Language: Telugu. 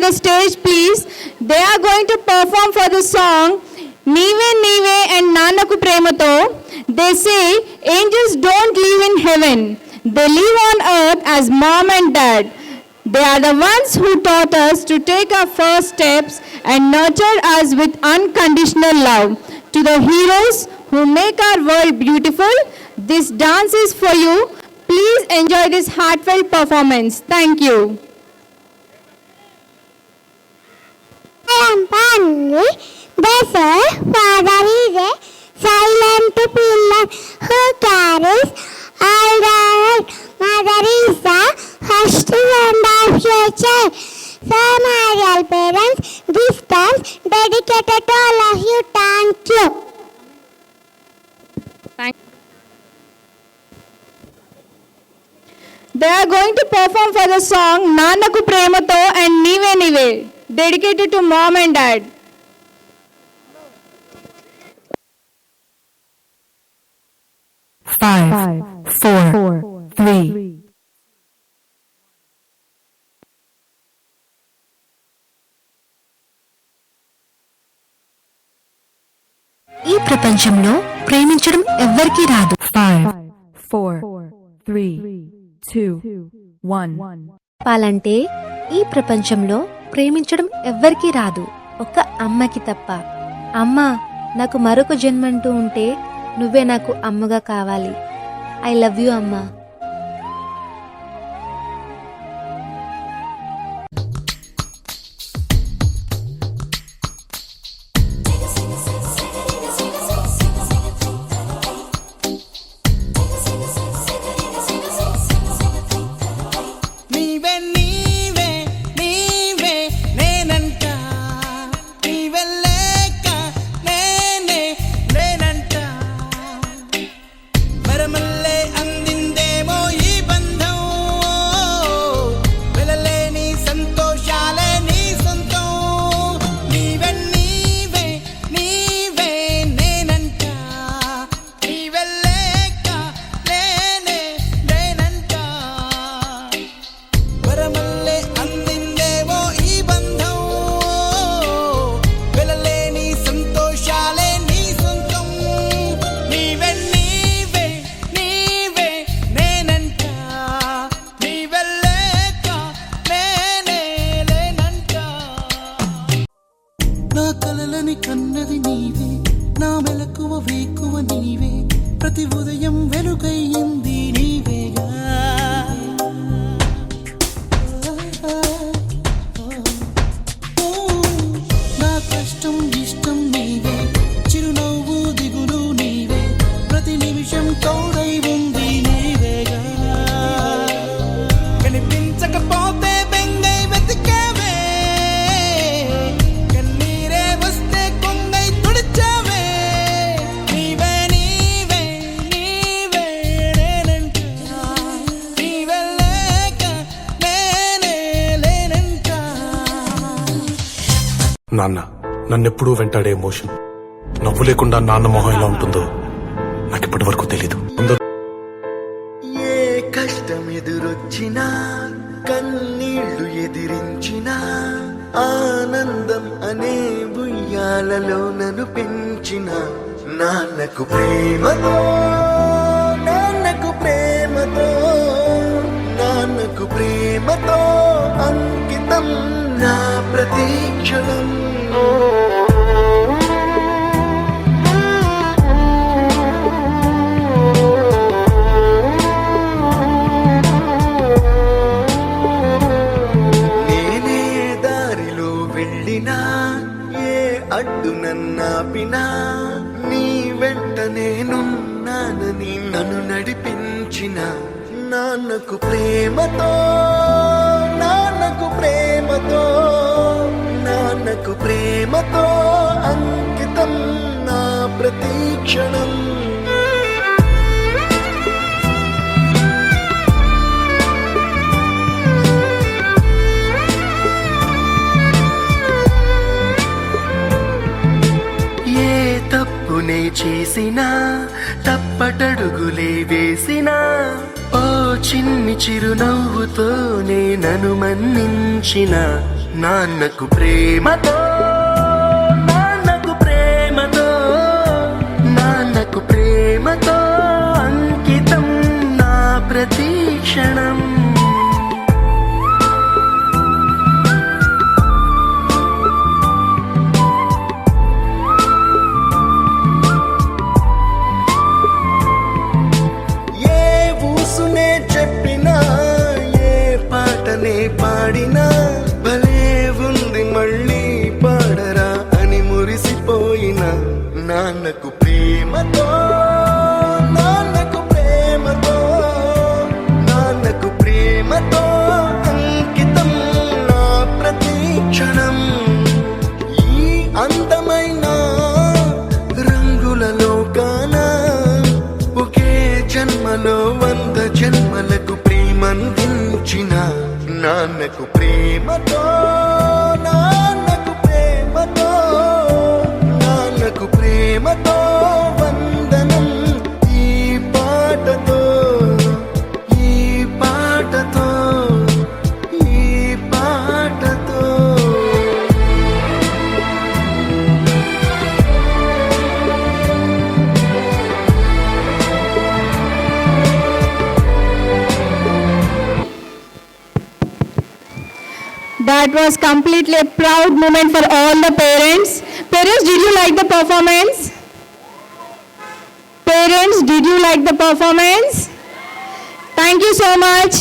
the stage, please. They are going to perform for the song Nive Nive and Nanaku Premato. They say angels don't live in heaven. They live on earth as mom and dad. They are the ones who taught us to take our first steps and nurtured us with unconditional love. To the heroes who make our world beautiful, this dance is for you. Please enjoy this heartfelt performance. Thank you. The father is a silent pillar who carries all the world. Mother is the first friend of your child. So my real parents, this dance dedicated to all of you. Thank you. They are going to perform for the song Nanaku Premato and Nive Nive, dedicated to mom and dad. Five, four, three. ఈ ప్రపంచంలో ప్రేమించడం ఎవ్వరికీ రాదు. 5, 4, 3, 2, 1. చెప్పాలంటే ఈ ప్రపంచంలో ప్రేమించడం ఎవ్వరికీ రాదు, ఒక్క అమ్మకి తప్ప. అమ్మా, నాకు మరొక జన్మంటూ ఉంటే నువ్వే నాకు అమ్మగా కావాలి. ఐ లవ్ యూ అమ్మా. కన్నది నీవే, నా మెలకువ వేకువ నీవే, ప్రతి ఉదయం వెలుగయ్యింది నీవేగా. నా కష్టం ఇష్టం నీవే, చిరునవ్వు దిగులు నీవే, ప్రతి నిమిషం తోడై ఉంది నీవేగా. కనిపించకపోతే బెంగై వెతికావే, కన్నీరే వస్తే కొంగై తుడిచావే. నీవే నీవే నీవే నేనంట, నీవే లేక నేనే లేనంట. నాన్న నన్నెప్పుడూ వెంటాడే ఎమోషన్, నవ్వు లేకుండా నాన్న మొహం ఎలా ఉంటుందో నాకిప్పటి వరకు తెలీదు. ఏ కష్టం ఎదురొచ్చినా, కన్నీళ్లు ఎదిరించినా, ఆనందం అనే ఉయ్యాలలో నన్ను పెంచిన నాన్నకు ప్రేమతో, నాన్నకు ప్రేమతో, నాన్నకు ప్రేమతో అంకితం నా ప్రతీక్షణం. నేనే దారిలో వెళ్ళినా, ఏ అడ్డు నన్నాపినా, నీ వెంట నేనున్నానని నన్ను నడిపించిన నాన్నకు ప్రేమతో, నాన్నకు ప్రేమతో, నాన్నకు ప్రేమతో అంకితం నా ప్రతీక్షణం. ఏ తప్పునే చేసినా, తప్పటడుగులే వేసినా, ఓ చిన్ని చిరునవ్వుతోనే నన్ను మన్నించిన నాన్నకు ప్రేమతో నాన్నకు ప్రేమతో నాన్నకు ప్రేమతో అంకితం నా ప్రతి క్షణం. ఏ ఊసునే చెప్పినా ఏ పాటనే పాడినా భలే ఉంది మళ్ళీ పాడరా అని మురిసిపోయిన నాన్నకు ప్రేమతో నాన్నకు ప్రేమతో నాన్నకు ప్రేమతో అంకితం నా ప్రతి క్షణం. ఈ అందమైన రంగుల లోకాన ఒకే జన్మలో 100 జన్మలకు ప్రేమందించిన నాన్నకు ప్రేమతో నాన్నకు ప్రేమతో నాన్నకు ప్రేమతో వందనం. ఈ పాటతో ఈ పాటతో ఈ పాటతో. That was completely a proud moment for all the parents. Parents, did you like the performance? Parents, did you like the performance? Thank you so much.